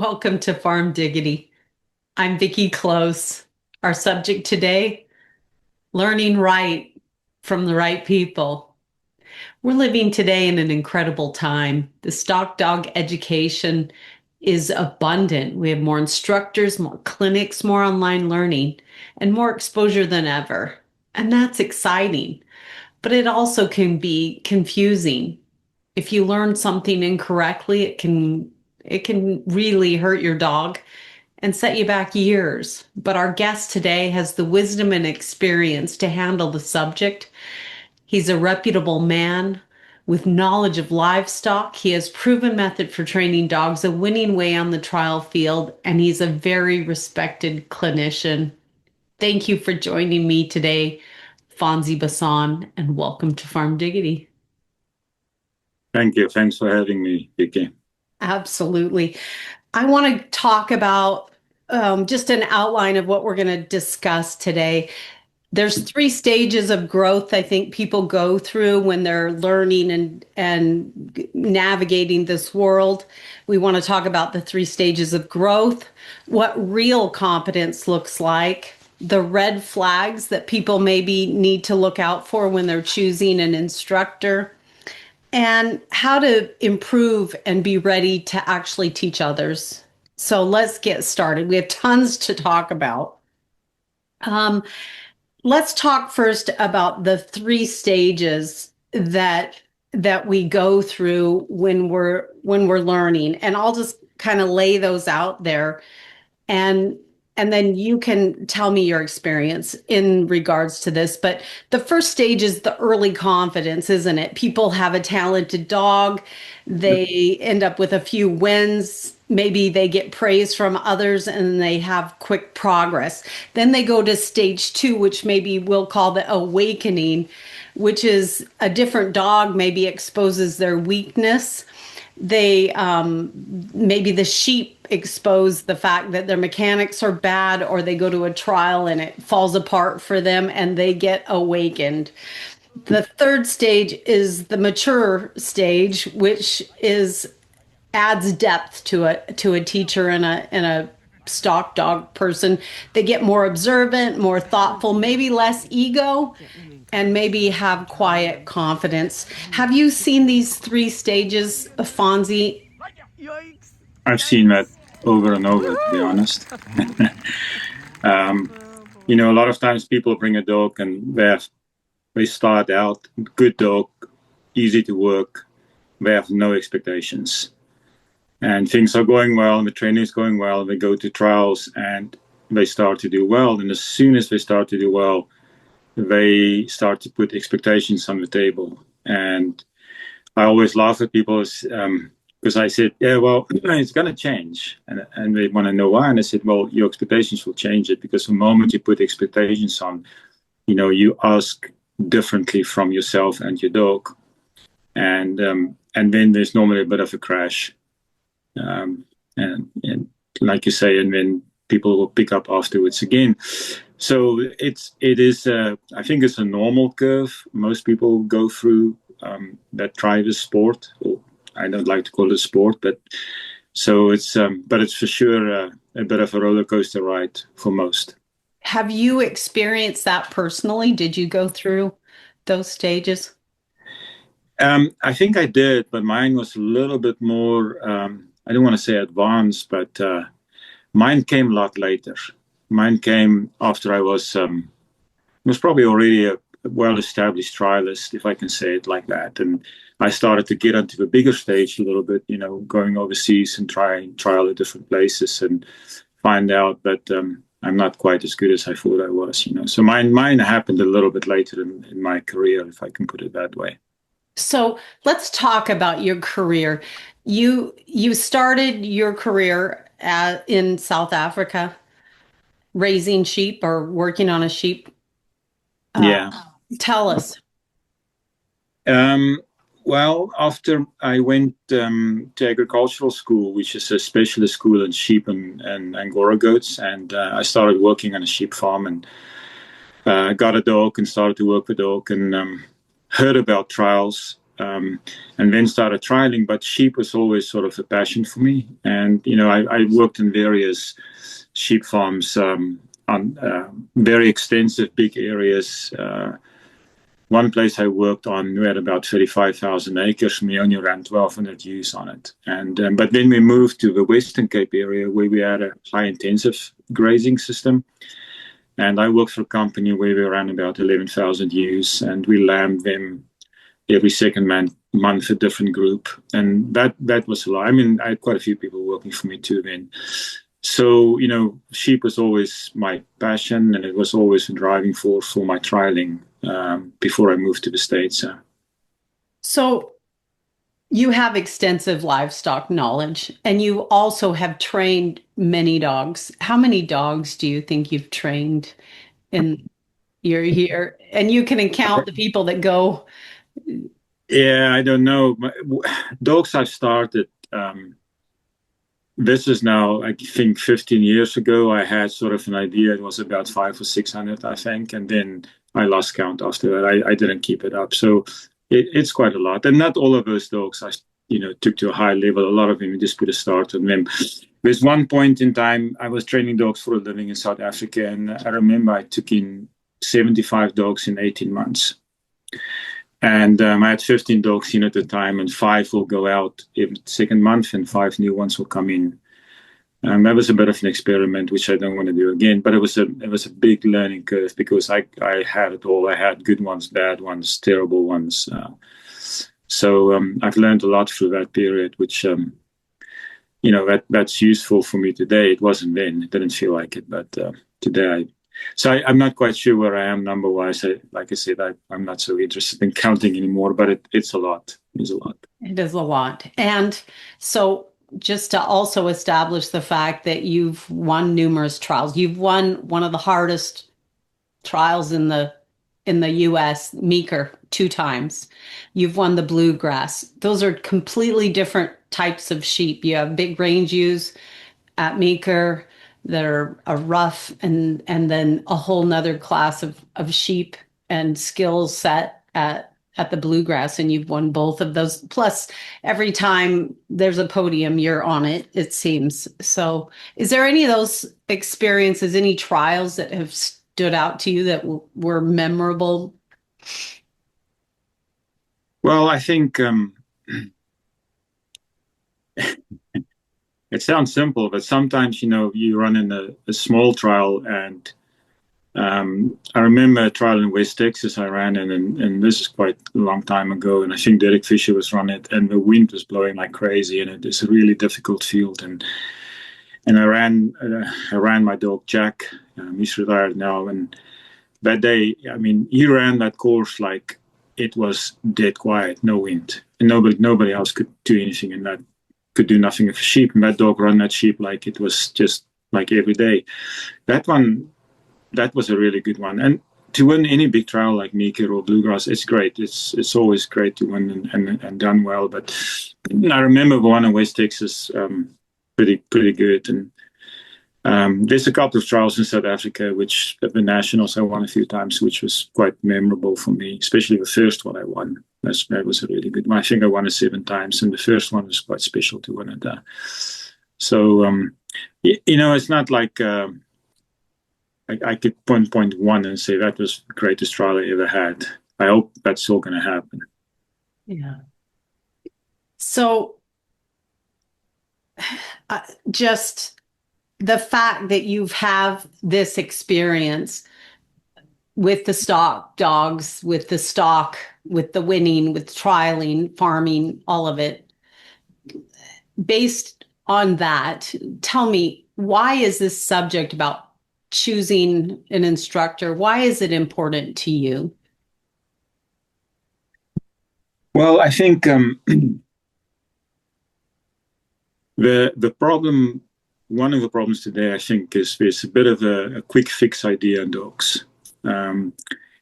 Welcome to Farm Diggity. I'm Vicki Close. Our subject today, learning right from the right people. We're living today in an incredible time. The stock dog education is abundant. We have more instructors, more clinics, more online learning, and more exposure than ever. And that's exciting, but it also can be confusing. If you learn something incorrectly, it can really hurt your dog and set you back years. But our guest today has the wisdom and experience to handle the subject. He's a reputable man with knowledge of livestock. He has proven method for training dogs, a winning way on the trial field, and he's a very respected clinician. Thank you for joining me today, Faansie Basson, and welcome to Farm Diggity. Thank you. Thanks for having me, Vicki. Absolutely. I want to talk about just an outline of what we're going to discuss today. There's 3 stages of growth I think people go through when they're learning and navigating this world. We want to talk about the 3 stages of growth, what real competence looks like, the red flags that people maybe need to look out for when they're choosing an instructor, and how to improve and be ready to actually teach others. So let's get started. We have tons to talk about. Let's talk first about the 3 stages that we go through when we're learning, and I'll just kind of lay those out there, and then you can tell me your experience in regards to this. But the first stage is the early confidence, isn't it? People have a talented dog. They end up with a few wins. Maybe they get praise from others and they have quick progress. Then they go to stage 2, which maybe we'll call the awakening, which is a different dog maybe exposes their weakness. They maybe the sheep expose the fact that their mechanics are bad, or they go to a trial and it falls apart for them and they get awakened. The third stage is the mature stage, which adds depth to a teacher and a stock dog person. They get more observant, more thoughtful, maybe less ego, and maybe have quiet confidence. Have you seen these 3 stages, Fonzie? I've seen that over and over, to be honest. A lot of times people bring a dog and they start out, good dog, easy to work. They have no expectations. And things are going well, and the training is going well. They go to trials and they start to do well. And as soon as they start to do well, they start to put expectations on the table. And I always laugh at people because I said, yeah, well, it's going to change. And they want to know why. And I said, well, your expectations will change it, because the moment you put expectations on, you ask differently from yourself and your dog. And then there's normally a bit of a crash. And like you say, and then people will pick up afterwards again. So it is I think it's a normal curve. Most people go through that try the sport. Or I don't like to call it a sport, but it's for sure a bit of a roller coaster ride for most. Have you experienced that personally? Did you go through those stages? I think I did, but mine was a little bit more, I don't want to say advanced, but mine came a lot later. Mine came after I was probably already a well-established trialist, if I can say it like that. And I started to get onto the bigger stage a little bit, going overseas and trial at different places, and find out that I'm not quite as good as I thought I was. So mine happened a little bit later in my career, if I can put it that way. So let's talk about your career. You started your career in South Africa, raising sheep or working on a sheep. Yeah. Tell us. Well, after I went to agricultural school, which is a specialist school in sheep and Angora goats, and I started working on a sheep farm, and got a dog and started to work with dog, and heard about trials and then started trialing. But sheep was always sort of a passion for me. And, I worked in various sheep farms on very extensive, big areas. One place I worked on, we had about 35,000 acres, and we only ran 1,200 ewes on it. And but then we moved to the Western Cape area where we had a high-intensive grazing system. And I worked for a company where we ran about 11,000 ewes, and we lambed them every second month, a different group. And that was a lot. I mean, I had quite a few people working for me too then. So, sheep was always my passion, and it was always a driving force for my trialing before I moved to the States. So you have extensive livestock knowledge, and you also have trained many dogs. How many dogs do you think you've trained in your year? And you can count the people that go. Yeah, I don't know. Dogs I've started, this is now, I think, 15 years ago. I had sort of an idea. It was about 500 or 600, I think. And then I lost count after that. I didn't keep it up. So it's quite a lot. And not all of those dogs I took to a high level. A lot of them, we just put a start on them. There's one point in time, I was training dogs for a living in South Africa. And I remember I took in 75 dogs in 18 months. And I had 15 dogs in at the time, and 5 will go out every second month, and 5 new ones will come in. That was a bit of an experiment, which I don't want to do again. But it was a big learning curve because I had it all. I had good ones, bad ones, terrible ones. So I've learned a lot through that period, which that's useful for me today. It wasn't then. It didn't feel like it, but today I'm not quite sure where I am number-wise. Like I said, I'm not so interested in counting anymore, but it's a lot. It's a lot. It is a lot. And so just to also establish the fact that you've won numerous trials. You've won one of the hardest trials in the US, Meeker, 2 times. You've won the bluegrass. Those are completely different types of sheep. You have big range ewes at Meeker that are rough, and then a whole nother class of sheep and skill set at the bluegrass, and you've won both of those. Plus, every time there's a podium, you're on it, it seems. So is there any of those experiences, any trials that have stood out to you that were memorable? Well, I think it sounds simple, but sometimes, you run in a small trial. And I remember a trial in West Texas I ran in, and this is quite a long time ago. And I think Derek Fisher was running it, and the wind was blowing like crazy. And it is a really difficult field. And I ran my dog, Jack. He's retired now. And that day, I mean, he ran that course like it was dead quiet, no wind. And nobody else could do anything in that. Could do nothing with sheep, and that dog ran that sheep like it was just like every day. That was a really good one. And to win any big trial like Meeker or Bluegrass, it's great. It's always great to win and done well. But I remember one in West Texas, pretty good. And there's a couple of trials in South Africa, which at the Nationals I won a few times, which was quite memorable for me, especially the first one I won. That was a really good one. I think I won it 7 times, and the first one was quite special to win it. So, it's not like I could point one and say that was the greatest trial I ever had. I hope that's all going to happen. Yeah. So, just the fact that you've have this experience with the stock dogs, with the stock, with the winning, with trialing, farming, all of it. Based on that, tell me, why is this subject about choosing an instructor, why is it important to you? Well, I think the problem, one of the problems today, I think, is there's a bit of a quick fix idea in dogs.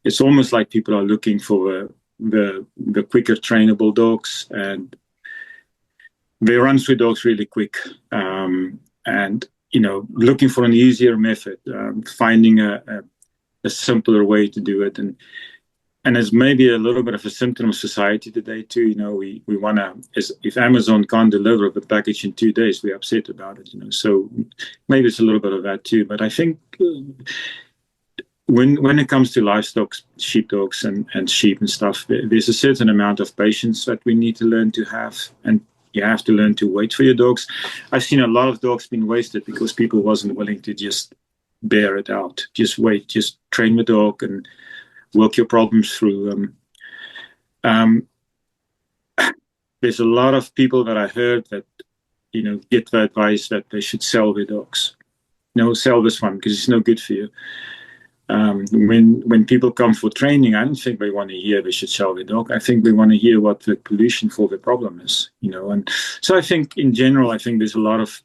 It's almost like people are looking for the quicker trainable dogs, and they run through dogs really quick. And looking for an easier method, finding a simpler way to do it. And and it's maybe a little bit of a symptom of society today too. We want to, if Amazon can't deliver the package in 2 days, we're upset about it. So maybe it's a little bit of that too. But I think when it comes to livestock, sheepdogs and sheep and stuff, there's a certain amount of patience that we need to learn to have, and you have to learn to wait for your dogs. I've seen a lot of dogs being wasted because people wasn't willing to just bear it out, just wait, just train the dog and work your problems through. There's a lot of people that I heard that, get the advice that they should sell their dogs. No, sell this one because it's no good for you. When people come for training, I don't think they want to hear they should sell their dog. I think they want to hear what the pollution for the problem is, And so I think in general, I think there's a lot of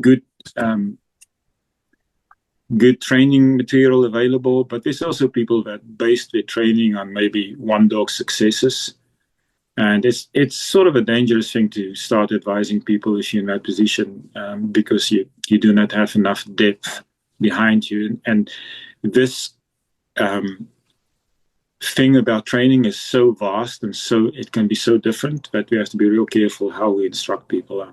good training material available, but there's also people that base their training on maybe one dog's successes. And it's sort of a dangerous thing to start advising people if you're in that position, because you do not have enough depth behind you. And this thing about training is so vast and so it can be so different that we have to be real careful how we instruct people.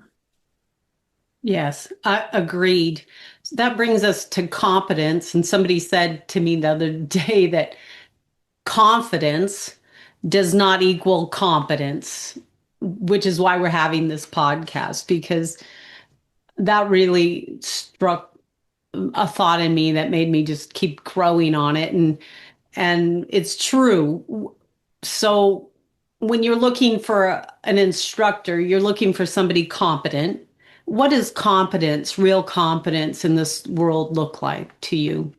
Yes, agreed. So that brings us to competence. And somebody said to me the other day that confidence does not equal competence, which is why we're having this podcast, because that really struck a thought in me that made me just keep growing on it. And it's true. So when you're looking for an instructor, you're looking for somebody competent. What does competence, real competence in this world look like to you?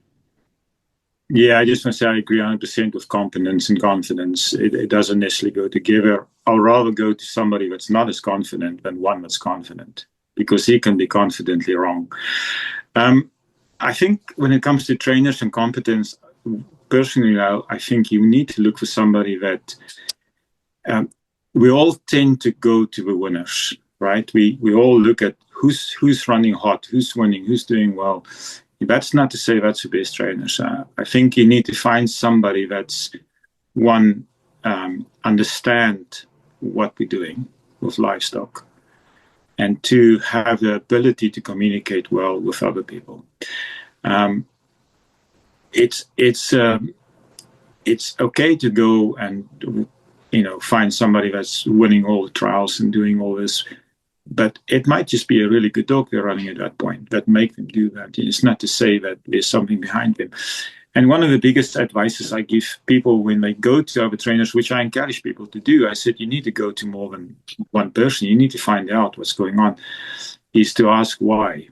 Yeah, I just want to say I agree 100% with competence and confidence. It doesn't necessarily go together. I'll rather go to somebody that's not as confident than one that's confident, because he can be confidently wrong. I think when it comes to trainers and competence, personally, I think you need to look for somebody that we all tend to go to the winners, right? We all look at who's running hot, who's winning, who's doing well. That's not to say that's the best trainers. I think you need to find somebody that's understand what we're doing with livestock, and to have the ability to communicate well with other people. It's okay to go and find somebody that's winning all the trials and doing all this, but it might just be a really good dog they're running at that point that make them do that. It's not to say that there's something behind them. And one of the biggest advices I give people when they go to other trainers, which I encourage people to do, I said, you need to go to more than one person. You need to find out what's going on, is to ask why.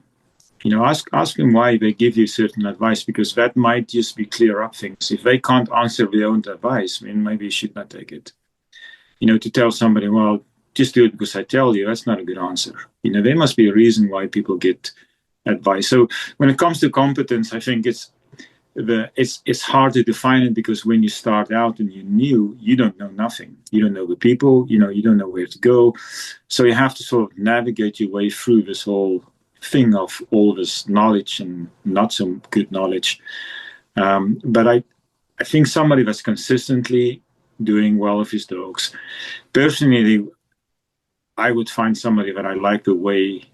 Ask them why they give you certain advice, because that might just be clear up things. If they can't answer their own advice, then maybe you should not take it. To tell somebody, well, just do it because I tell you, that's not a good answer. There must be a reason why people get advice. So when it comes to competence, I think it's hard to define it, because when you start out and you're new, you don't know nothing. You don't know the people, you don't know where to go. So you have to sort of navigate your way through this whole thing of all this knowledge and not so good knowledge. But I think somebody that's consistently doing well with his dogs. Personally, I would find somebody that I like the way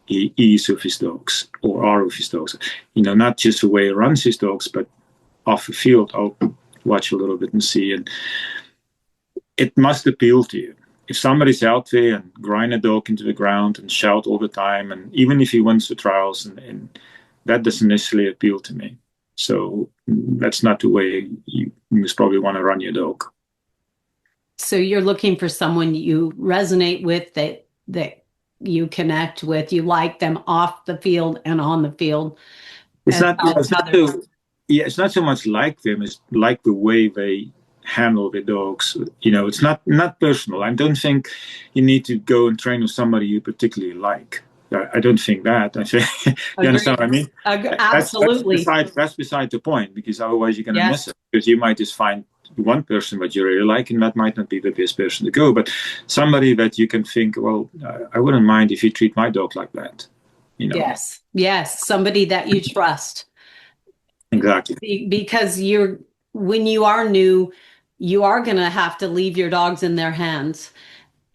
he is with his dogs, or are with his dogs. Not just the way he runs his dogs, but off the field, I'll watch a little bit and see. And it must appeal to you. If somebody's out there and grind a dog into the ground and shout all the time, and even if he wins the trials, and that doesn't necessarily appeal to me. So that's not the way you must probably want to run your dog. So you're looking for someone you resonate with, that you connect with, you like them off the field and on the field. It's not so much like them, it's like the way they handle their dogs. It's not personal. I don't think you need to go and train with somebody you particularly like. I don't think that. I think you understand what I mean? Absolutely. That's beside the point, because otherwise you're going to miss it. Because you might just find one person that you really like, and that might not be the best person to go. But somebody that you can think, well, I wouldn't mind if you treat my dog like that. Yes. Somebody that you trust. Exactly. Because when you are new, you are going to have to leave your dogs in their hands.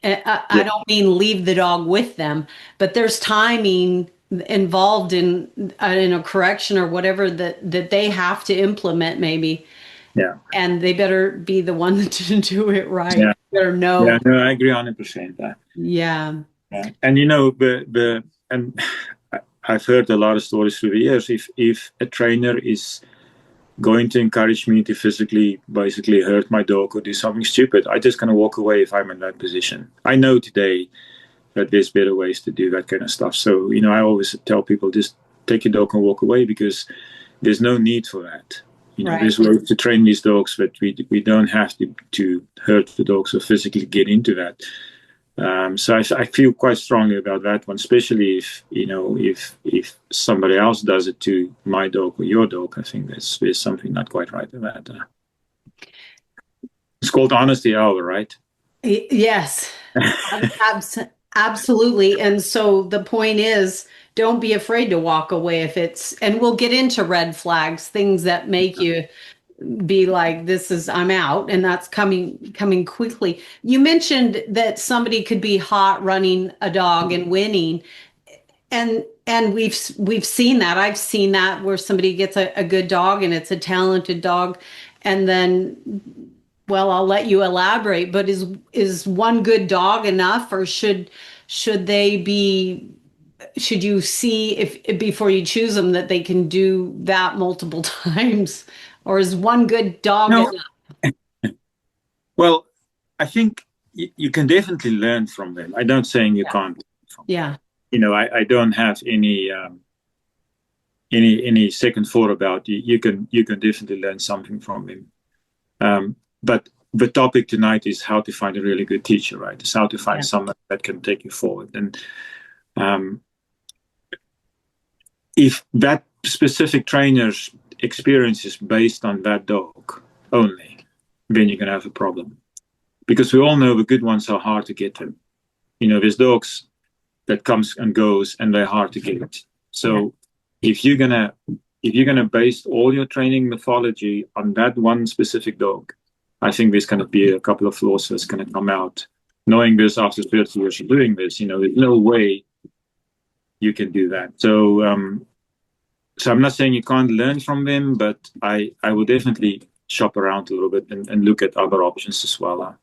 I Yeah, don't mean leave the dog with them, but there's timing involved in a correction or whatever that they have to implement maybe, yeah, and they better be the one to do it right. yeah, Better yeah. know. No, I agree 100%. Yeah. Yeah. And and I've heard a lot of stories through the years. If a trainer is going to encourage me to physically basically hurt my dog or do something stupid, I just gonna walk away if I'm in that position. I know today that there's better ways to do that kind of stuff. So, I always tell people just take your dog and walk away because there's no need for that. Right. There's ways to train these dogs, but we don't have to hurt the dogs or physically get into that. So I feel quite strongly about that one, especially if somebody else does it to my dog or your dog. I think there's something not quite right with that. It's called honesty hour, right? Yes. Absolutely. And so the point is, don't be afraid to walk away if it's, and we'll get into red flags, things that make you be like, I'm out, and that's coming quickly. You mentioned that somebody could be hot running a dog and winning. And we've seen that. I've seen that where somebody gets a good dog and it's a talented dog, and then, well, I'll let you elaborate, but is one good dog enough, or should they be, should you see if before you choose them that they can do that multiple times, or is one good dog No, enough? well, I think you can definitely learn from them. I don't saying you Yeah. can't learn from them. Yeah. I don't have any second thought about you. You can definitely learn something from them. But the topic tonight is how to find a really good teacher, right? It's how to find Yeah. someone that can take you forward. And if that specific trainer's experience is based on that dog only, then you're going to have a problem. Because we all know the good ones are hard to get them. There's dogs that comes and goes, and they're hard to get. So if you're gonna base all your training methodology on that one specific dog, I think there's going to be a couple of flaws that's going to come out. Knowing this after 30 years of doing this, there's no way you can do that. So I'm not saying you can't learn from them, but I will definitely shop around a little bit and look at other options as well.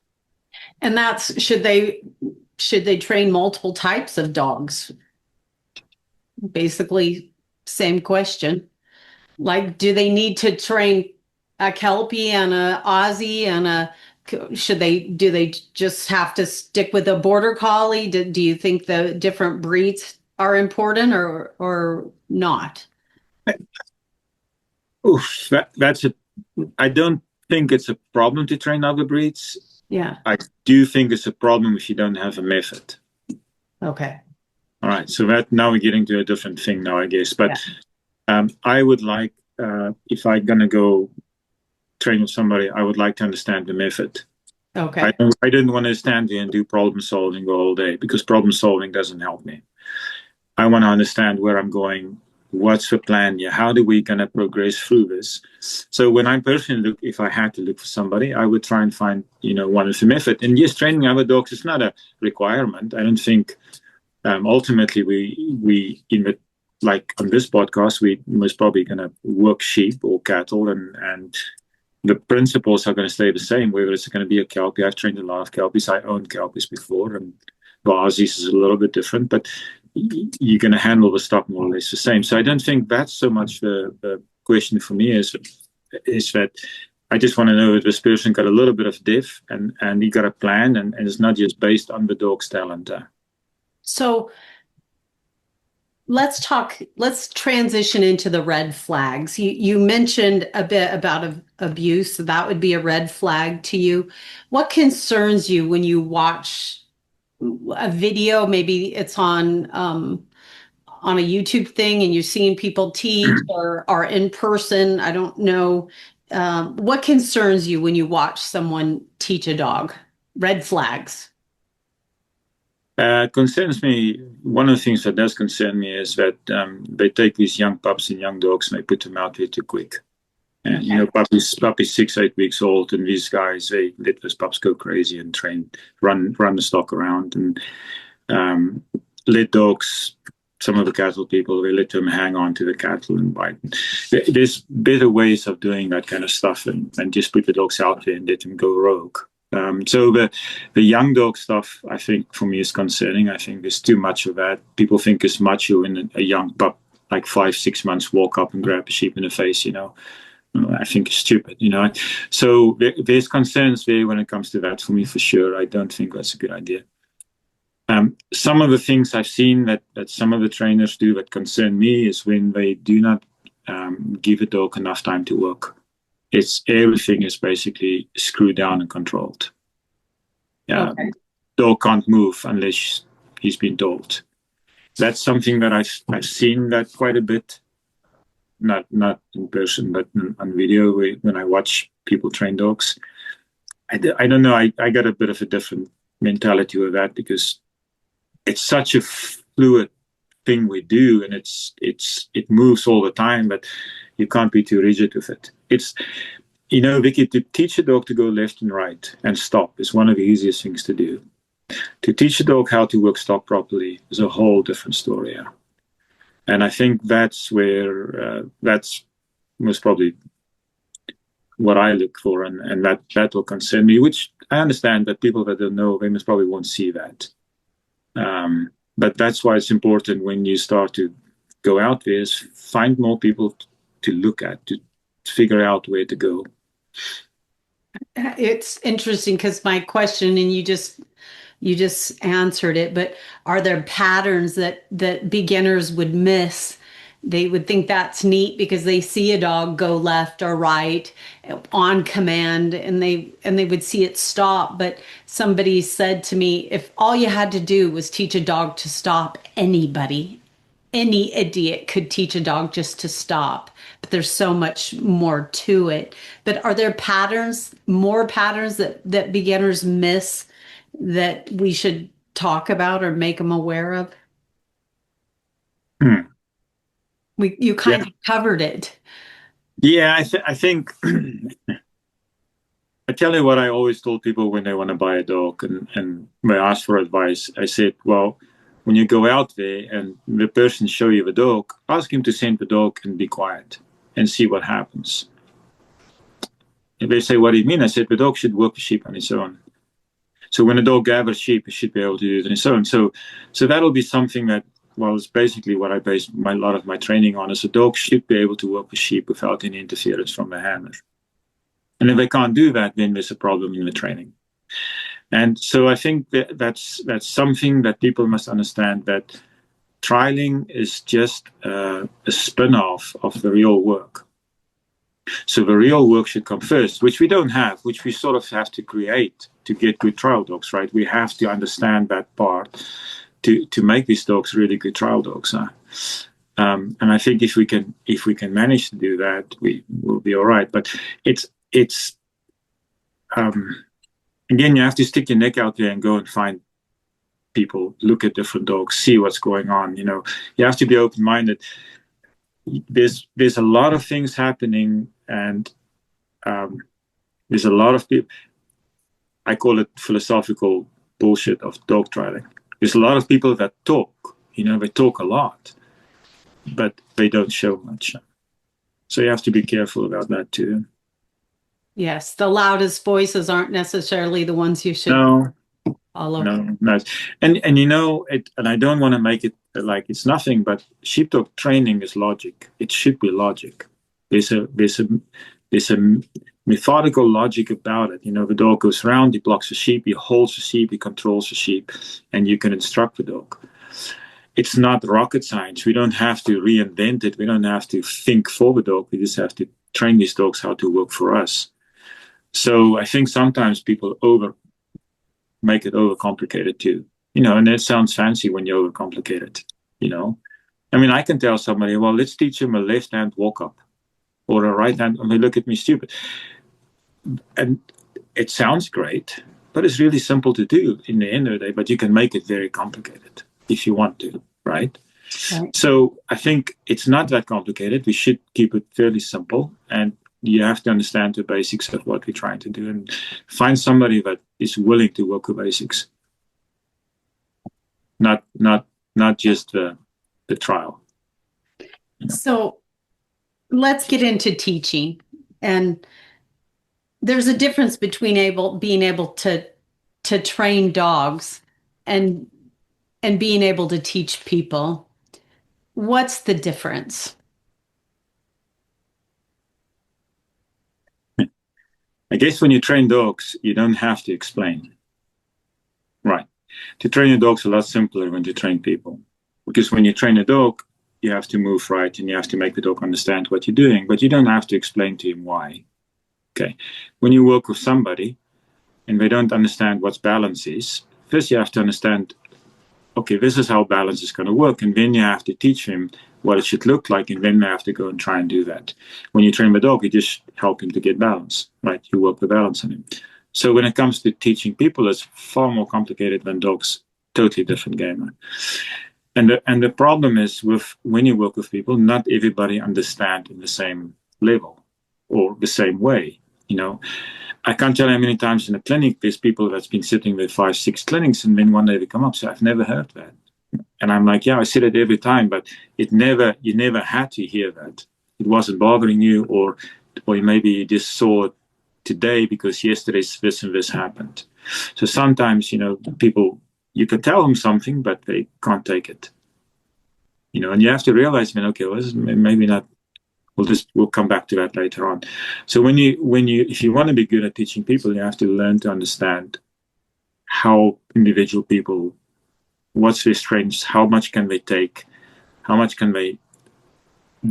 And that's, should they train multiple types of dogs? Basically, same question. Like, do they need to train a Kelpie and a Aussie and do they just have to stick with a Border Collie? Do you think the different breeds are important or not? Oof, I don't think it's a problem to train other breeds. Yeah. I do think it's a problem if you don't have a method. Okay. All right. So now we're getting to a different thing now, I guess. But I would like, if I'm going to go train with somebody, I would like to understand the method. Okay. I didn't want to stand here and do problem solving all day, because problem solving doesn't help me. I want to understand where I'm going. What's the plan? Yeah, how do we going to progress through this? So when I personally look, if I had to look for somebody, I would try and find, one of the method. And yes, training other dogs is not a requirement. I don't think ultimately we like on this podcast, we most probably going to work sheep or cattle, and the principles are going to stay the same. Whether it's going to be a Kelpie, I've trained a lot of Kelpies. I owned Kelpies before, and Aussies is a little bit different, but you're going to handle the stuff more or less the same. So I don't think that's so much the question for me is that I just want to know if this person got a little bit of depth and he got a plan, and it's not just based on the dog's talent. So let's transition into the red flags. You mentioned a bit about abuse. So that would be a red flag to you. What concerns you when you watch a video? Maybe it's on a YouTube thing and you're seeing people teach or in person. I don't know. What concerns you when you watch someone teach a dog? Red flags. It concerns me. One of the things that does concern me is that they take these young pups and young dogs and they put them out there too quick. And puppies 6-8 weeks old, and these guys, they let those pups go crazy and run the stock around, and let dogs. Some of the cattle people, they let them hang on to the cattle and bite. There's better ways of doing that kind of stuff, and just put the dogs out there and let them go rogue. So the young dog stuff, I think, for me, is concerning. I think there's too much of that. People think it's macho when a young pup, like 5-6 months, walk up and grab a sheep in the face. I think it's stupid. So there's concerns there when it comes to that for me, for sure. I don't think that's a good idea. Some of the things I've seen that some of the trainers do that concern me is when they do not give a dog enough time to work. Everything is basically screwed down and controlled. Okay. Dog can't move unless he's been told. That's something that I've seen that quite a bit. Not in person, but on video when I watch people train dogs. I don't know. I got a bit of a different mentality with that, because it's such a fluid thing we do, and it moves all the time, but you can't be too rigid with it. It's, Vicky, to teach a dog to go left and right and stop is one of the easiest things to do. To teach a dog how to work stock properly is a whole different story. Yeah. And I think that's where that's most probably what I look for, and that will concern me, which I understand that people that don't know, they most probably won't see that. But that's why it's important when you start to go out there is find more people to look at, to figure out where to go. It's interesting because my question, and you just answered it, but are there patterns that beginners would miss? They would think that's neat because they see a dog go left or right on command, and they would see it stop. But somebody said to me, if all you had to do was teach a dog to stop, any idiot could teach a dog just to stop. But there's so much more to it. But are there more patterns that beginners miss that we should talk about or make them aware of? You kind of covered it. Yeah, I think I tell you what I always told people when they want to buy a dog and they ask for advice. I said, well, when you go out there and the person show you the dog, ask him to send the dog and be quiet and see what happens. If they say, what do you mean? I said, the dog should work the sheep on its own. So when a dog gathers sheep, he should be able to do it on its own. So that'll be something that, well, it's basically what I base a lot of my training on, is a dog should be able to work with sheep without any interference from the handler. And if they can't do that, then there's a problem in the training. And so I think that's something that people must understand, that trialing is just a spin-off of the real work. So the real work should come first, which we don't have, which we sort of have to create to get good trial dogs, right? We have to understand that part to make these dogs really good trial dogs. And I think if we can manage to do that, we will be all right. But it's again, you have to stick your neck out there and go and find people, look at different dogs, see what's going on. You have to be open-minded. There's a lot of things happening, and there's a lot of people. I call it philosophical bullshit of dog trialing. There's a lot of people that talk. They talk a lot, but they don't show much. So you have to be careful about that too. Yes, the loudest voices aren't necessarily the ones you should follow. No. And and I don't want to make it like it's nothing, but sheepdog training is logic. It should be logic. There's a methodical logic about it. The dog goes around, he blocks the sheep, he holds the sheep, he controls the sheep, and you can instruct the dog. It's not rocket science. We don't have to reinvent it. We don't have to think for the dog. We just have to train these dogs how to work for us. So I think sometimes people make it overcomplicated too. And that sounds fancy when you overcomplicate it. I can tell somebody, well, let's teach him a left hand walk up or a right hand, and they look at me stupid. And it sounds great, but it's really simple to do in the end of the day, but you can make it very complicated if you want to, right? So I think it's not that complicated. We should keep it fairly simple. And you have to understand the basics of what we're trying to do and find somebody that is willing to work with basics. Not just the trial. So let's get into teaching. And there's a difference between being able to train dogs and being able to teach people. What's the difference? I guess when you train dogs, you don't have to explain. Right. To train a dog's a lot simpler than to train people. Because when you train a dog, you have to move right and you have to make the dog understand what you're doing, but you don't have to explain to him why. Okay. When you work with somebody and they don't understand what balance is, first you have to understand, okay, this is how balance is going to work. And then you have to teach him what it should look like. And then they have to go and try and do that. When you train the dog, you just help him to get balance, right? You work the balance on him. So when it comes to teaching people, it's far more complicated than dogs. Totally different game. And the problem is when you work with people, not everybody understands in the same level or the same way. I can't tell you how many times in a clinic there's people that's been sitting with 5, 6 clinics, and then one day they come up, so I've never heard that. And I'm like, yeah, I said it every time, but you never had to hear that. It wasn't bothering you, or maybe you just saw it today because yesterday this and this happened. So sometimes, people, you can tell them something, but they can't take it. And you have to realize, okay, well, this is maybe not. We'll come back to that later on. So if you want to be good at teaching people, you have to learn to understand how individual people, what's their strengths, how much can they take, how much can they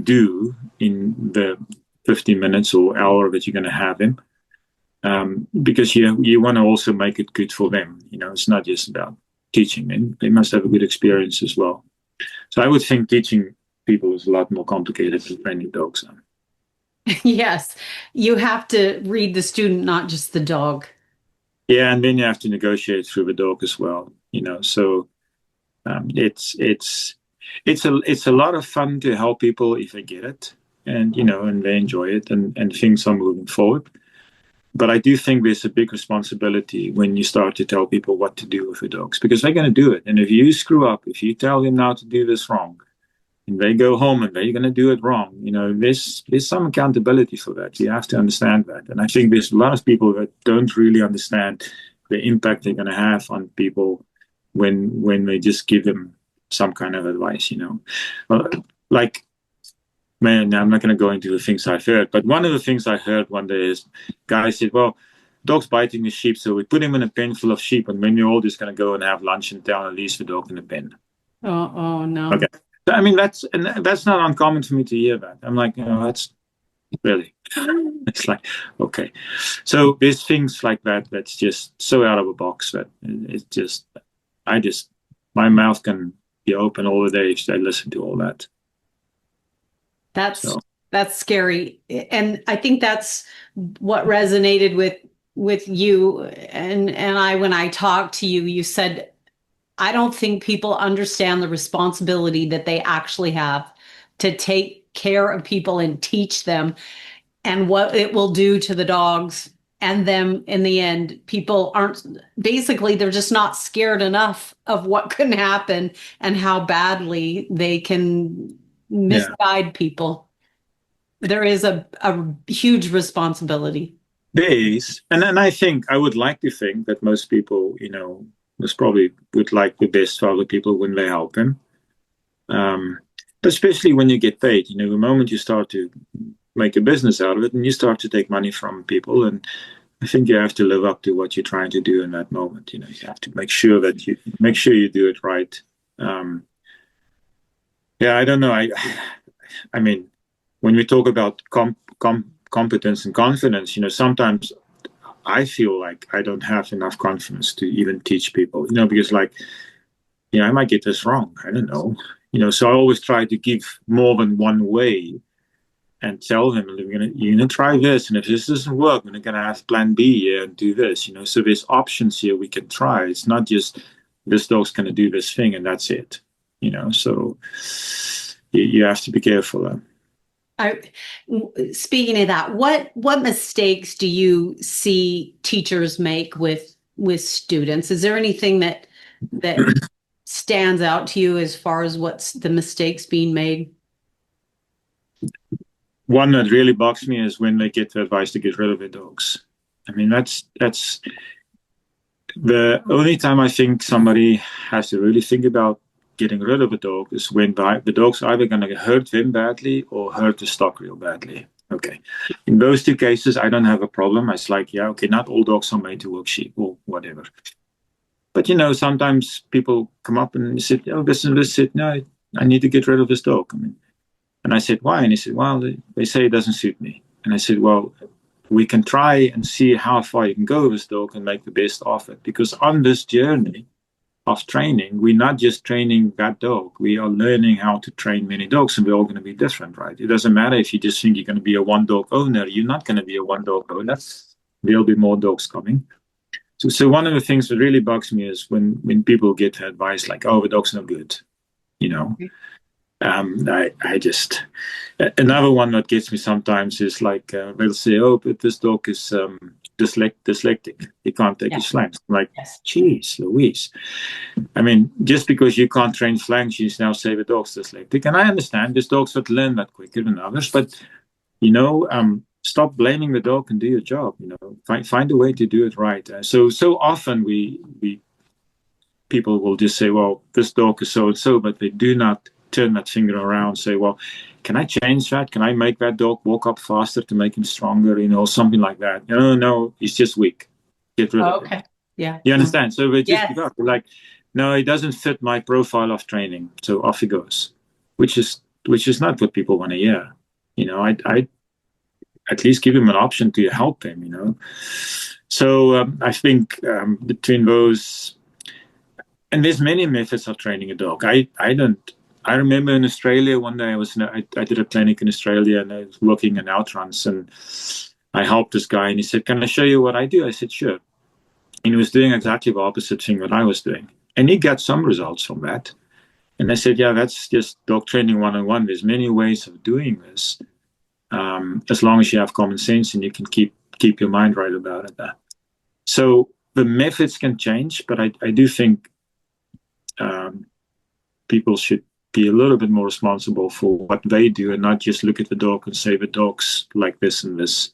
do in the 15 minutes or hour that you're going to have them. Because you want to also make it good for them. It's not just about teaching them. They must have a good experience as well. So I would think teaching people is a lot more complicated than training dogs. Yes, you have to read the student, not just the dog. Yeah, and then you have to negotiate through the dog as well. So it's a lot of fun to help people if they get it, and and they enjoy it, and things are moving forward. But I do think there's a big responsibility when you start to tell people what to do with the dogs, because they're going to do it. And if you screw up, if you tell them now to do this wrong, and they go home and they're going to do it wrong, there's some accountability for that. You have to understand that. And I think there's a lot of people that don't really understand the impact they're going to have on people when they just give them some kind of advice, Like, man, I'm not going to go into the things I've heard, but one of the things I heard one day is guys said, well, dog's biting the sheep, so we put him in a pen full of sheep, and then you're all just going to go and have lunch in town and leave the dog in the pen. Oh no. Okay. I mean, that's not uncommon for me to hear that. I'm like, that's really, it's like, okay. So there's things like that that's just so out of a box that it's just, my mouth can be open all the day if I listen to all that. That's scary. And I think that's what resonated with you and I, when I talked to you, you said, I don't think people understand the responsibility that they actually have to take care of people and teach them, and what it will do to the dogs and them in the end. People they're just not scared enough of what can happen and how badly they can misguide people. There is a huge responsibility. There is. And then I would like to think that most people, most probably would like the best for other people when they help them. Especially when you get paid. The moment you start to make a business out of it and you start to take money from people, and I think you have to live up to what you're trying to do in that moment. You have to make sure you do it right. I don't know. I mean, when we talk about competence and confidence, sometimes I feel like I don't have enough confidence to even teach people, because I might get this wrong. I don't know. So I always try to give more than one way and tell them, you're gonna try this, and if this doesn't work, we're gonna have plan B here and do this. So there's options here we can try. It's not just this dog's gonna do this thing and that's it. So you have to be careful. I, speaking of that, what mistakes do you see teachers make with students? Is there anything that stands out to you as far as what's the mistakes being made? One that really bugs me is when they get the advice to get rid of their dogs. I mean, that's the only time I think somebody has to really think about getting rid of a dog is when the dog's either going to hurt them badly or hurt the stock real badly. Okay. In those two cases, I don't have a problem. It's like, yeah, okay, not all dogs are made to work sheep or whatever. But, sometimes people come up and say, oh, this and this. No, I need to get rid of this dog. I mean, and I said, why? And he said, well, they say it doesn't suit me. And I said, well, we can try and see how far you can go with this dog and make the best of it. Because on this journey of training, we're not just training that dog. We are learning how to train many dogs, and we're all going to be different, right? It doesn't matter if you just think you're going to be a one-dog owner. You're not going to be a one-dog owner. There'll be more dogs coming. So one of the things that really bugs me is when people get advice like, oh, the dog's no good, I just another one that gets me sometimes is like they'll say, oh, but this dog is dyslexic. He can't take his flanks. I'm like, geez, Louise. I mean, just because you can't train flanks, you now say the dog's dyslexic. And I understand there's dogs that learn that quicker than others, but stop blaming the dog and do your job. Find a way to do it right. So often people will just say, well, this dog is so and so, but they do not turn that finger around and say, well, can I change that? Can I make that dog walk up faster to make him stronger? Something like that. No, he's just weak. Get rid of him. Yeah. You understand? So they just give up. They're like, no, it doesn't fit my profile of training. So off he goes, which is not what people want to hear. I at least give him an option to help him, So I think between those, and there's many methods of training a dog. I remember in Australia one day I did a clinic in Australia and I was working in outruns and I helped this guy and he said, can I show you what I do? I said, sure. And he was doing exactly the opposite thing that I was doing. And he got some results from that. And I said, yeah, that's just dog training 101. There's many ways of doing this. As long as you have common sense and you can keep your mind right about it. So the methods can change, but I do think people should be a little bit more responsible for what they do and not just look at the dog and say the dog's like this and this,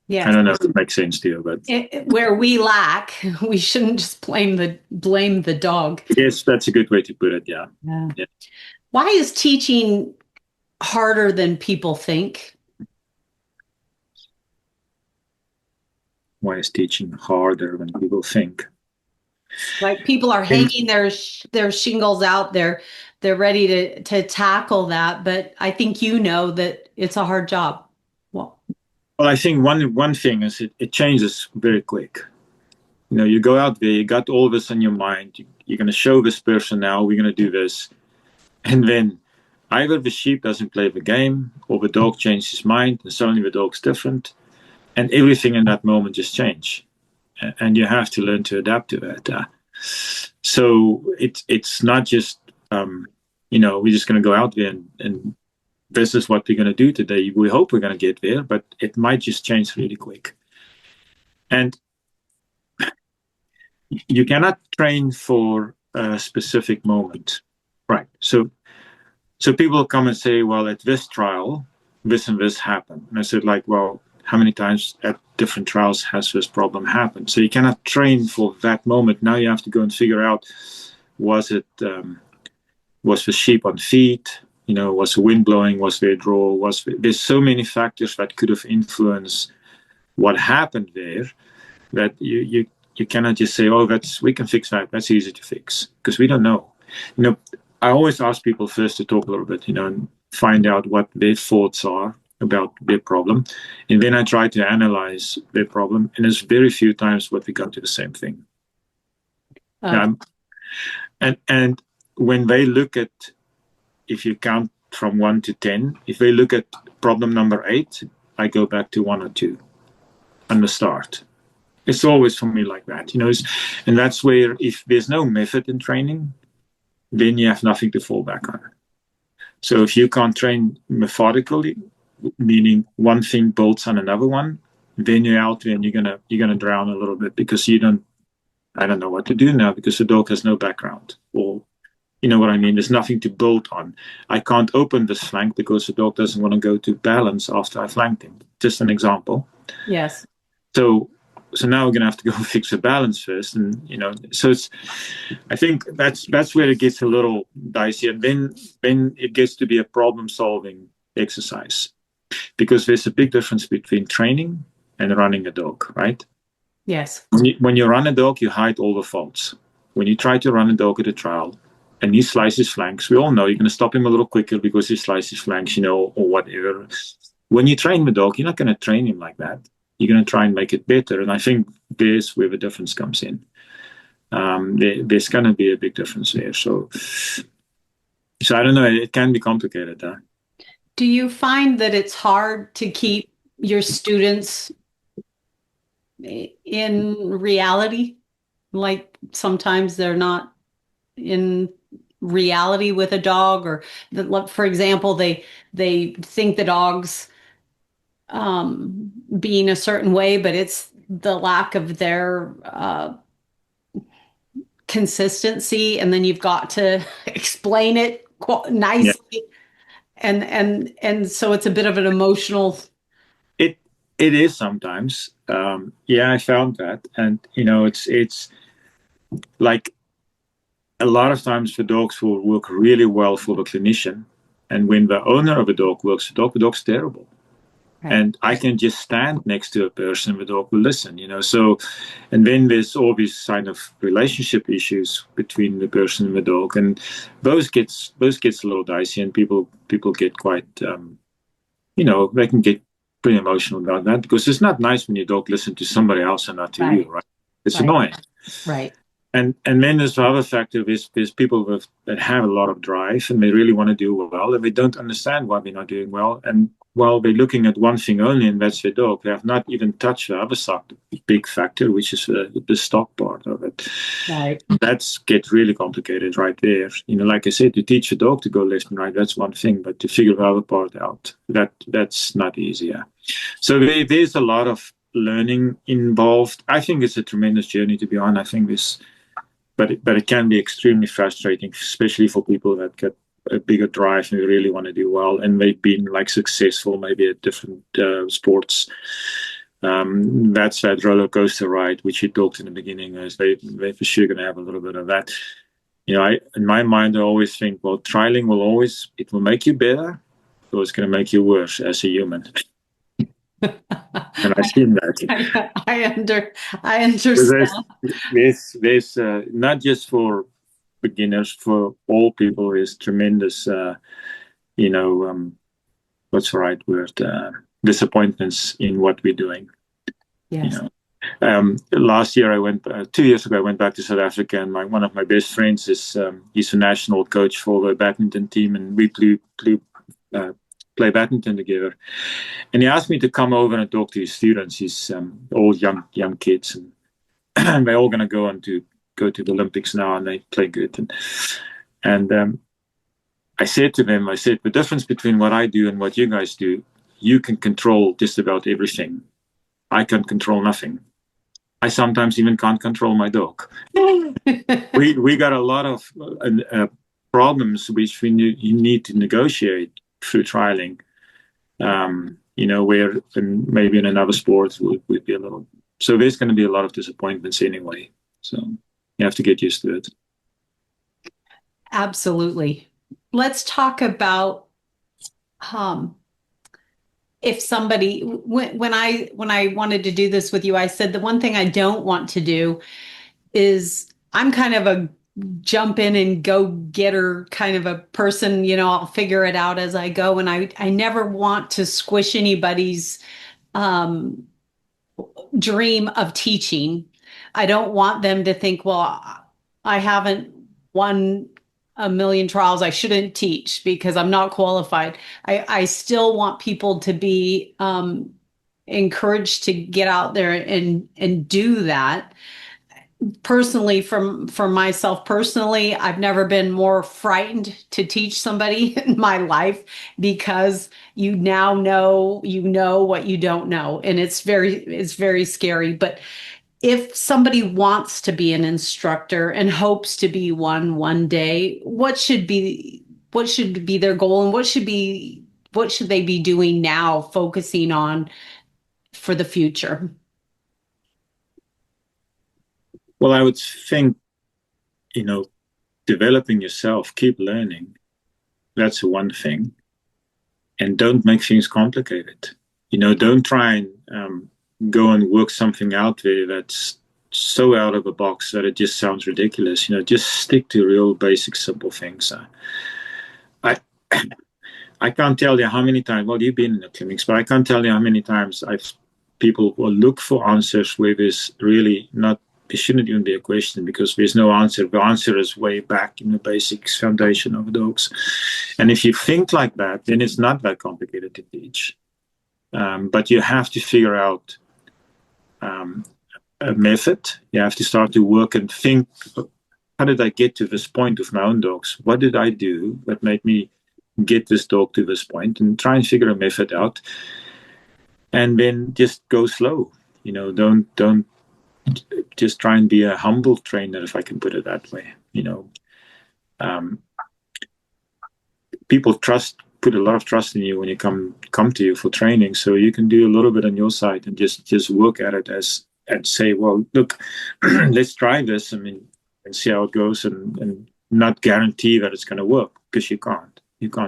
Yeah. I don't know if it makes sense to you, but where we lack, we shouldn't just blame the dog. Yes, that's a good way to put it. Yeah. Why is teaching harder than people think? Why is teaching harder than people think? Like people are hanging their shingles out there. They're ready to tackle that, but I think that it's a hard job. Well, I think one thing is it changes very quick. You go out there, you got all this in your mind. You're going to show this person now, we're going to do this. And then either the sheep doesn't play the game or the dog changes his mind and suddenly the dog's different. And everything in that moment just change. And you have to learn to adapt to it. So it's not just, we're just going to go out there and this is what we're going to do today. We hope we're going to get there, but it might just change really quick. And you cannot train for a specific moment. Right. So people come and say, well, at this trial, this and this happened. And I said, like, well, how many times at different trials has this problem happened? So you cannot train for that moment. Now you have to go and figure out, was the sheep on feet? Was the wind blowing? Was there a draw? There's so many factors that could have influenced what happened there that you cannot just say, oh, we can fix that. That's easy to fix because we don't know. I always ask people first to talk a little bit, and find out what their thoughts are about their problem. And then I try to analyze their problem. And there's very few times what we got to the same thing. And when they look at, if you count from 1 to 10, if they look at problem number 8, I go back to 1 or 2 and the start. It's always for me like that, and that's where if there's no method in training, then you have nothing to fall back on. So if you can't train methodically, meaning one thing builds on another one, then you're out there and you're gonna drown a little bit because I don't know what to do now because the dog has no background, or you know what I mean. There's nothing to build on. I can't open this flank because the dog doesn't want to go to balance after I flanked him. Just an example. Yes. So now we're gonna have to go fix the balance first, and so I think that's where it gets a little dicey, and then it gets to be a problem solving exercise, because there's a big difference between training and running a dog, right? Yes. When you run a dog, you hide all the faults. When you try to run a dog at a trial and he slices flanks, we all know you're going to stop him a little quicker because he slices flanks, or whatever. When you train the dog, you're not going to train him like that. You're going to try and make it better. And I think there's where the difference comes in. There's going to be a big difference there. So I don't know. It can be complicated. Do you find that it's hard to keep your students in reality? Like sometimes they're not in reality with a dog, or for example, they think the dog's being a certain way, but it's the lack of their consistency, and then you've got to explain it nicely. Yeah. And so it's a bit of an emotional. It is sometimes. I found that, and it's like a lot of times the dogs will work really well for the clinician, and when the owner of a dog works the dog's terrible. Right. And I can just stand next to a person, the dog will listen, So, and then there's all these kind of relationship issues between the person and the dog, and those gets a little dicey, and people get quite, they can get pretty emotional about that, because it's not nice when your dog listens to somebody else and not to you, right? It's annoying. Right. And then there's the other factor is people that have a lot of drive and they really want to do well, and they don't understand why they're not doing well. And while they're looking at one thing only, and that's their dog, they have not even touched the other side, the big factor, which is the stock part of it. Right. That gets really complicated right there. Like I said, to teach a dog to go left and right, that's one thing, but to figure the other part out, that's not easier. So there's a lot of learning involved. I think it's a tremendous journey to be on. I think this. But it can be extremely frustrating, especially for people that get a bigger drive and they really want to do well, and they've been successful maybe at different sports. That's that roller coaster ride, which you talked in the beginning. Is they're for sure going to have a little bit of that. In my mind, I always think, well, trialing it will make you better, or it's going to make you worse as a human. And I've seen that. I understand. There's not just for beginners, for all people, is tremendous, what's the right word? Disappointments in what we're doing. Yes. Last year 2 years ago, I went back to South Africa, and one of my best friends is he's a national coach for the badminton team, and we play badminton together. And he asked me to come over and talk to his students. He's all young kids, and they're all going to go to the Olympics now, and they play good. And I said to them, the difference between what I do and what you guys do, you can control just about everything. I can control nothing. I sometimes even can't control my dog. we got a lot of problems which you need to negotiate through trialing. Where maybe in another sport would be a little. So there's going to be a lot of disappointments anyway. So you have to get used to it. Absolutely. Let's talk about if somebody, when I wanted to do this with you, I said the one thing I don't want to do is, I'm kind of a jump in and go getter kind of a person, I'll figure it out as I go. And I never want to squish anybody's dream of teaching. I don't want them to think, well, I haven't won a million trials, I shouldn't teach because I'm not qualified. I still want people to be encouraged to get out there and do that. personally, for myself personally, I've never been more frightened to teach somebody in my life, because you now know what you don't know, and it's very scary. But if somebody wants to be an instructor and hopes to be one day, what should be their goal, and what should they be doing now, focusing on for the future? Well, I would think, developing yourself, keep learning. That's one thing. And don't make things complicated. Don't try and go and work something out there that's so out of the box that it just sounds ridiculous. Just stick to real basic, simple things. I I can't tell you how many times. Well, you've been in the clinics, but I can't tell you how many times people will look for answers where there's really not. It shouldn't even be a question, because there's no answer. The answer is way back in the basics foundation of dogs. And if you think like that, then it's not that complicated to teach. But you have to figure out a method. You have to start to work and think, how did I get to this point with my own dogs? What did I do that made me get this dog to this point? And try and figure a method out. And then just go slow. Don't just try and be a humble trainer, if I can put it that way. People put a lot of trust in you when you come to you for training, so you can do a little bit on your side and just work at it and say, well, look, let's try this, and see how it goes, and not guarantee that it's going to work, because you can't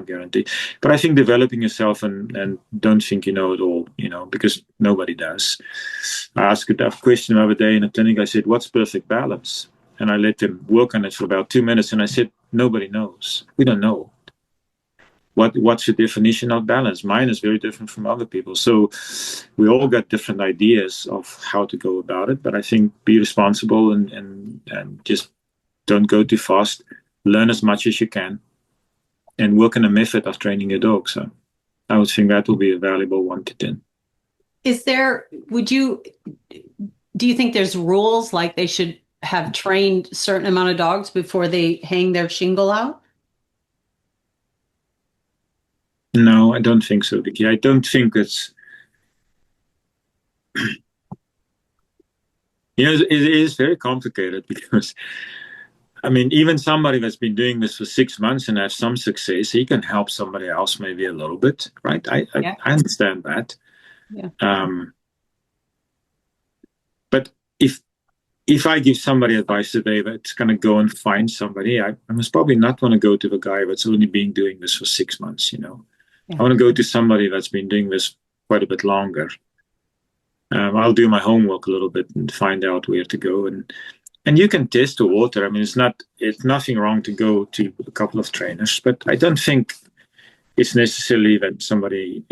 guarantee. But I think developing yourself, and don't think you know it all, because nobody does. I asked a question the other day in a clinic. I said, what's perfect balance? And I let them work on it for about 2 minutes, and I said, nobody knows. We don't know. What's the definition of balance? Mine is very different from other people. So we all got different ideas of how to go about it. But I think be responsible and just don't go too fast. Learn as much as you can, and work on a method of training your dog. So I would think that will be a valuable 1 to 10. Do you think there's rules, like they should have trained a certain amount of dogs before they hang their shingle out? No, I don't think so, Vicky. I don't think it's, it is very complicated, because, even somebody that's been doing this for 6 months and has some success, he can help somebody else maybe a little bit, right? I understand that. Yeah. But if I give somebody advice today that's going to go and find somebody, I must probably not want to go to the guy that's only been doing this for 6 months, Yeah. I want to go to somebody that's been doing this quite a bit longer. I'll do my homework a little bit and find out where to go, and you can test the water. It's nothing wrong to go to a couple of trainers, but I don't think it's necessarily that somebody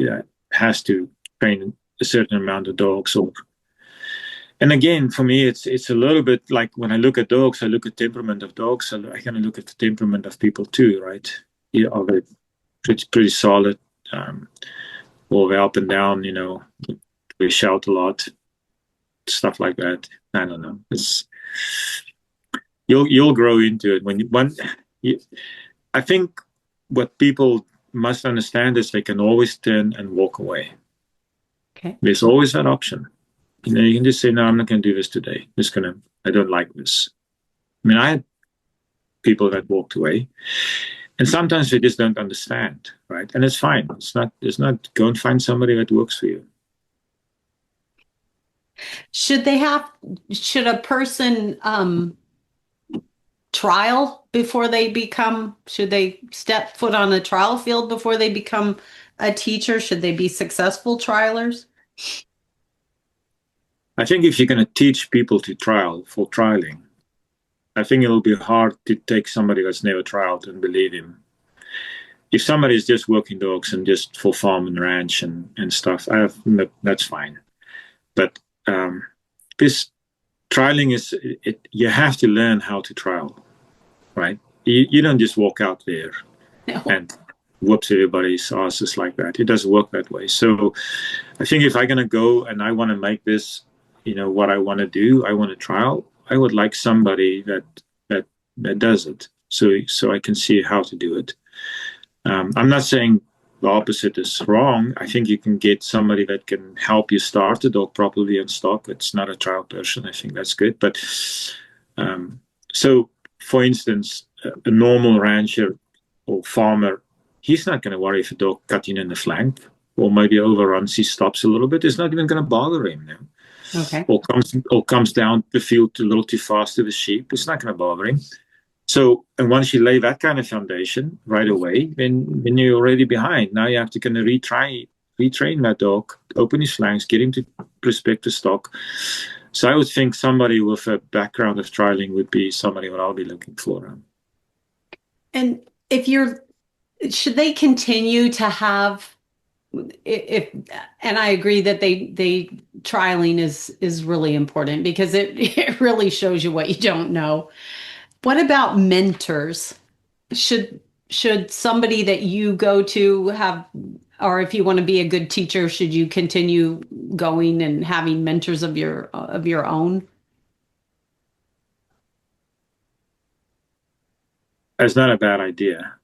has to train a certain amount of dogs. And again, for me, it's a little bit like when I look at dogs, I look at temperament of dogs. So I kind of look at the temperament of people too, right? Are they pretty solid, or they're up and down? We shout a lot, stuff like that. I don't know. You'll grow into it I think what people must understand is they can always turn and walk away. Okay. There's always that option. You can just say, no, I'm not going to do this today. I don't like this. I had people that walked away, and sometimes they just don't understand, right? And it's fine. It's not go and find somebody that works for you. Should a person trial before should they step foot on a trial field before they become a teacher? Should they be successful trialers? I think if you're going to teach people to trialing, I think it'll be hard to take somebody that's never trialed and believe him. If somebody is just working dogs and just for farm and ranch and stuff, that's fine. But this trialing you have to learn how to trial, right? You don't just walk out there and whoops everybody's asses like that. It doesn't work that way. So I think if I'm going to go and I want to make this, what I want to do, I want to trial, I would like somebody that does it, so I can see how to do it. I'm not saying the opposite is wrong. I think you can get somebody that can help you start the dog properly in stock. It's not a trial person. I think that's good. But so, for instance, a normal rancher or farmer, he's not going to worry if a dog cutting in the flank or maybe overruns, he stops a little bit. It's not even going to bother him now. Okay. Or comes down the field a little too fast to the sheep. It's not going to bother him. So, and once you lay that kind of foundation right away, then you're already behind. Now you have to kind of retrain that dog, open his flanks, get him to respect the stock. So I would think somebody with a background of trialing would be somebody what I'll be looking for. And should they continue to have, and I agree that they trialing is really important because it really shows you what you don't know. What about mentors? Should somebody that you go to have, or if you want to be a good teacher, should you continue going and having mentors of your own? It's not a bad idea.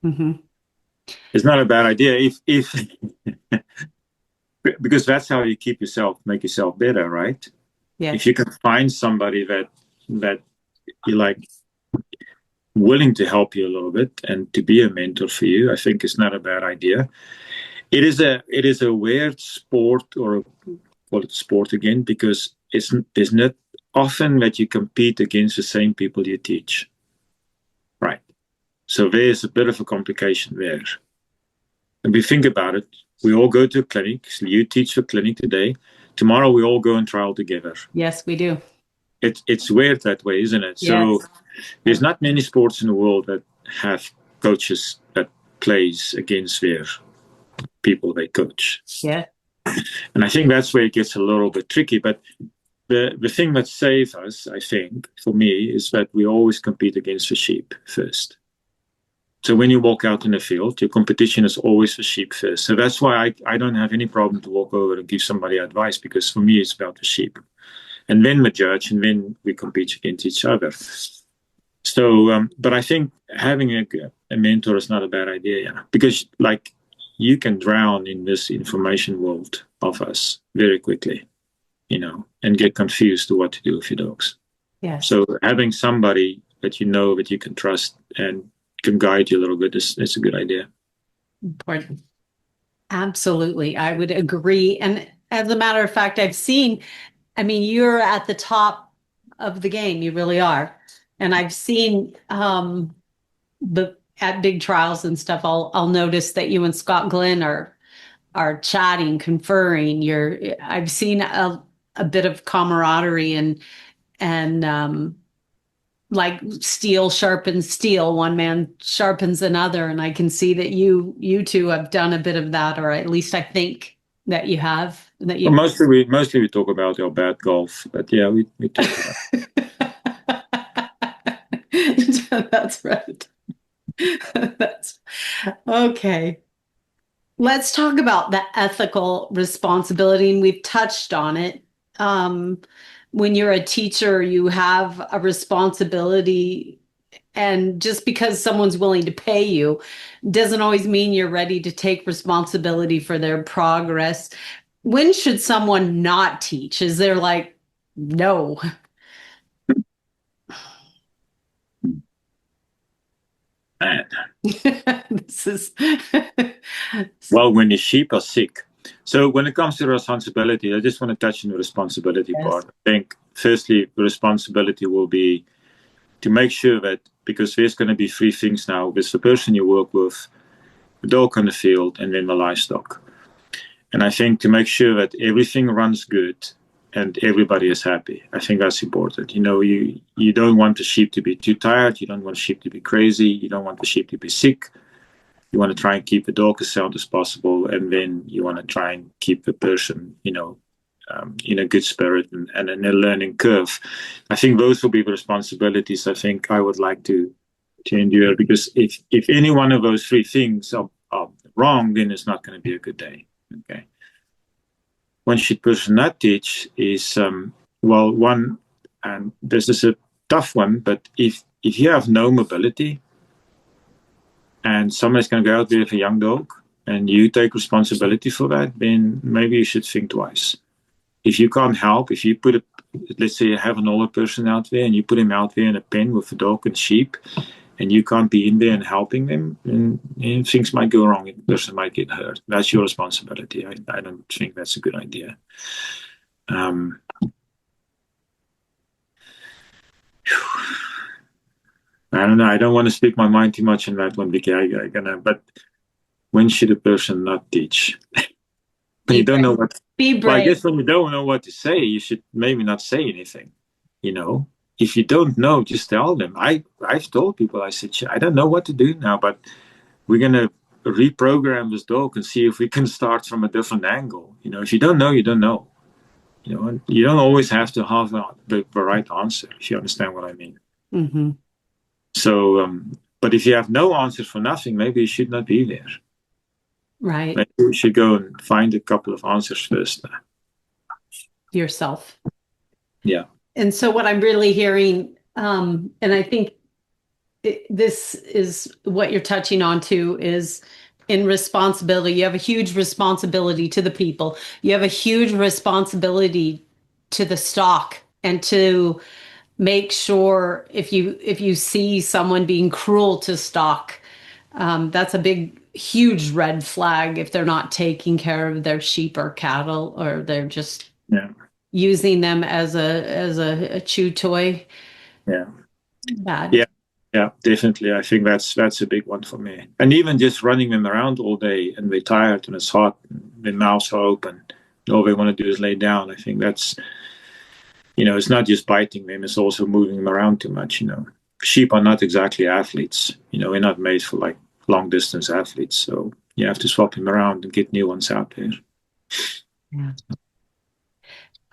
Mm-hmm. It's not a bad idea if because that's how you make yourself better, right? Yeah. If you can find somebody that you like, willing to help you a little bit and to be a mentor for you, I think is not a bad idea. It is a weird sport, or call it sport again, because there's not often that you compete against the same people you teach, right? So there's a bit of a complication there. And we think about it, we all go to a clinic. So you teach the clinic today. Tomorrow we all go and trial together. Yes, we do. It's weird that way, isn't it? Yes. So there's not many sports in the world that have coaches that plays against their people they coach. Yeah. And I think that's where it gets a little bit tricky. But the thing that saves us, I think, for me, is that we always compete against the sheep first. So when you walk out in the field, your competition is always for sheep first. So that's why I don't have any problem to walk over and give somebody advice, because for me, it's about the sheep. And then we judge, and then we compete against each other. So, but I think having a mentor is not a bad idea, yeah. Because, like, you can drown in this information world of us very quickly, and get confused to what to do with your dogs. Yeah. So having somebody that you know that you can trust and can guide you a little bit is a good idea. Important. Absolutely. I would agree. And as a matter of fact, you're at the top of the game. You really are. And I've seen at big trials and stuff, I'll notice that you and Scott Glenn are chatting, conferring. I've seen a bit of camaraderie and like steel sharpens steel, one man sharpens another, and I can see that you two have done a bit of that, or at least I think that you have. Well, mostly we talk about our bad golf, but yeah, we talk about it. That's right. That's okay. Let's talk about the ethical responsibility, and we've touched on it. When you're a teacher, you have a responsibility, and just because someone's willing to pay you doesn't always mean you're ready to take responsibility for their progress. When should someone not teach? Is there like, no? Man. This is Well, when the sheep are sick. So when it comes to responsibility, I just want to touch on the responsibility part. I think, firstly, the responsibility will be to make sure that, because there's going to be three things now. There's the person you work with, the dog on the field, and then the livestock. And I think to make sure that everything runs good and everybody is happy, I think that's important. You don't want the sheep to be too tired. You don't want the sheep to be crazy. You don't want the sheep to be sick. You want to try and keep the dog as sound as possible, and then you want to try and keep the person, in a good spirit and in a learning curve. I think those will be the responsibilities I think I would like to endure, because if any one of those three things are wrong, then it's not going to be a good day. Okay. One should person not teach is, one, and this is a tough one, but if you have no mobility and somebody's going to go out there with a young dog and you take responsibility for that, then maybe you should think twice. If you can't help, if you put a, let's say you have an older person out there and you put him out there in a pen with a dog and sheep, and you can't be in there and helping them, and things might go wrong. The person might get hurt. That's your responsibility. I don't think that's a good idea. I don't know. I don't want to speak my mind too much on that one, Vicky. But when should a person not teach? When you don't know what. Be brave. Well, I guess when you don't know what to say, you should maybe not say anything. You know, if you don't know, just tell them. I've told people, I said, I don't know what to do now, but we're gonna reprogram this dog and see if we can start from a different angle. You know, if you don't know, you don't know. You know, and you don't always have to have the right answer, if you understand what I mean. Mm-hmm. So, but if you have no answer for nothing, maybe you should not be there. Right. Maybe you should go and find a couple of answers first. Yourself. Yeah. And so what I'm really hearing, and I think this is what you're touching on too, is in responsibility. You have a huge responsibility to the people. You have a huge responsibility to the stock, and to make sure if you see someone being cruel to stock, that's a big, huge red flag if they're not taking care of their sheep or cattle, or they're just using them as a chew toy. Yeah. Bad. Yeah, definitely. I think that's a big one for me. And even just running them around all day and they're tired and it's hot, and their mouths are open, and all they want to do is lay down. I think that's, you know, it's not just biting them, it's also moving them around too much, you know. Sheep are not exactly athletes. You know, we're not made for like long distance athletes. So you have to swap them around and get new ones out there. Yeah.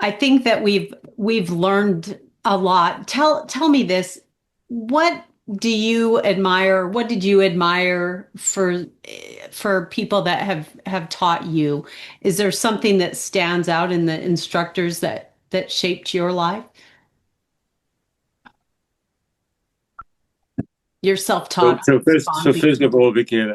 I think that we've learned a lot. Tell me this. What do you admire? What did you admire for people that have taught you? Is there something that stands out in the instructors that shaped your life? You're self-taught. So first of all, Vicky,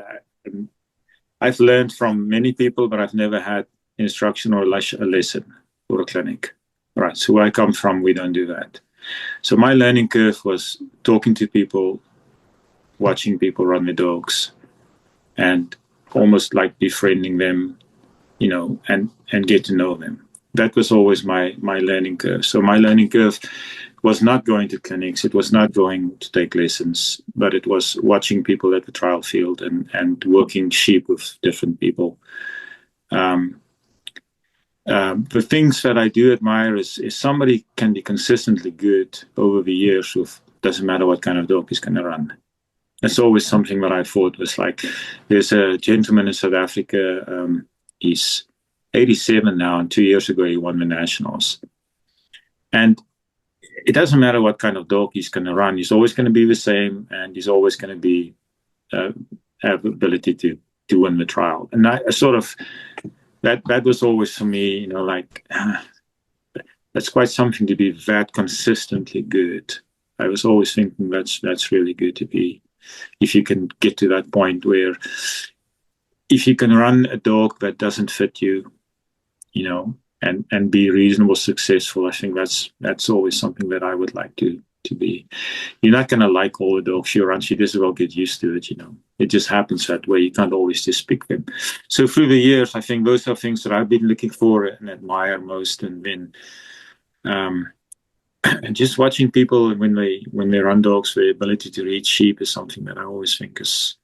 I've learned from many people, but I've never had instruction or a lesson or a clinic. All right. So where I come from, we don't do that. So my learning curve was talking to people, watching people run their dogs, and almost like befriending them, you know, and get to know them. That was always my learning curve. So my learning curve was not going to clinics, it was not going to take lessons, but it was watching people at the trial field and working sheep with different people. The things that I do admire is somebody can be consistently good over the years with, doesn't matter what kind of dog he's going to run. That's always something that I thought was like, there's a gentleman in South Africa, he's 87 now, and 2 years ago he won the nationals. And it doesn't matter what kind of dog he's going to run, he's always going to be the same, and he's always going to be have the ability to win the trial. And I sort of, that was always for me, you know, like, that's quite something to be that consistently good. I was always thinking that's really good to be, if you can get to that point where if you can run a dog that doesn't fit you, you know, and be reasonable successful, I think that's always something that I would like to be. You're not going to like all the dogs you run, so you just well get used to it, you know. It just happens that way. You can't always just pick them. So through the years, I think those are things that I've been looking for and admire most. And then and just watching people when they run dogs, the ability to read sheep is something that I always think is,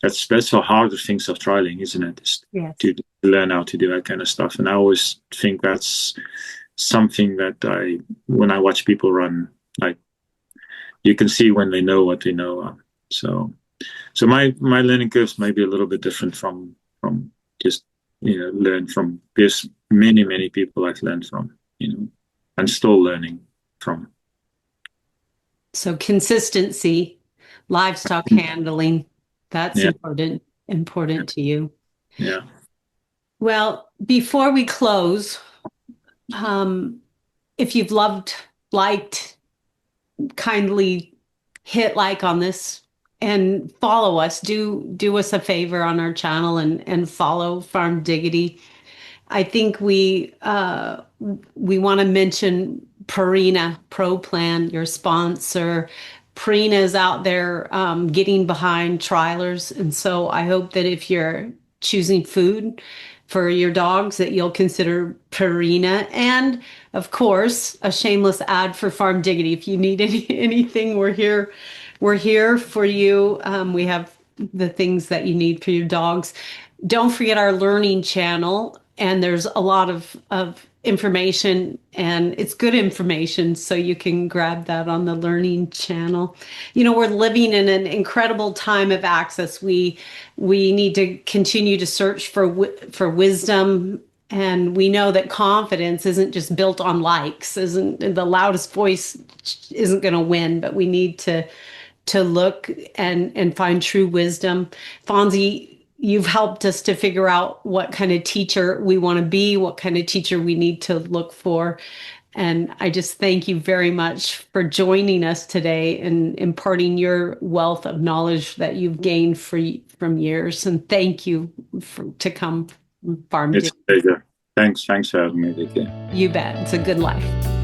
that's the harder things of trialing, isn't it? Yes. To learn how to do that kind of stuff. And I always think that's something that when I watch people run, like, you can see when they know what they know. So my learning curves may be a little bit different from just, you know, learn from. There's many people I've learned from, you know, and still learning from. So consistency, livestock handling, that's important to you. Yeah. Well, before we close, if you've loved liked, kindly hit like on this and follow us. Do us a favor on our channel and follow Farm Diggity. I think we want to mention Purina Pro Plan, your sponsor. Purina is out there getting behind trialers, and so I hope that if you're choosing food for your dogs, that you'll consider Purina. And of course, a shameless ad for Farm Diggity. If you need anything, we're here. We're here for you. We have the things that you need for your dogs. Don't forget our learning channel, and there's a lot of information, and it's good information, so you can grab that on the learning channel. You know, we're living in an incredible time of access. We need to continue to search for wisdom, and we know that confidence isn't just built on likes, isn't the loudest voice isn't going to win, but we need to look and find true wisdom. Fonzie, you've helped us to figure out what kind of teacher we want to be, what kind of teacher we need to look for. And I just thank you very much for joining us today and imparting your wealth of knowledge that you've gained from years. And thank you to come from Farm It's Diggity. a pleasure. Thanks for having me, Vicky. You bet. It's a good life.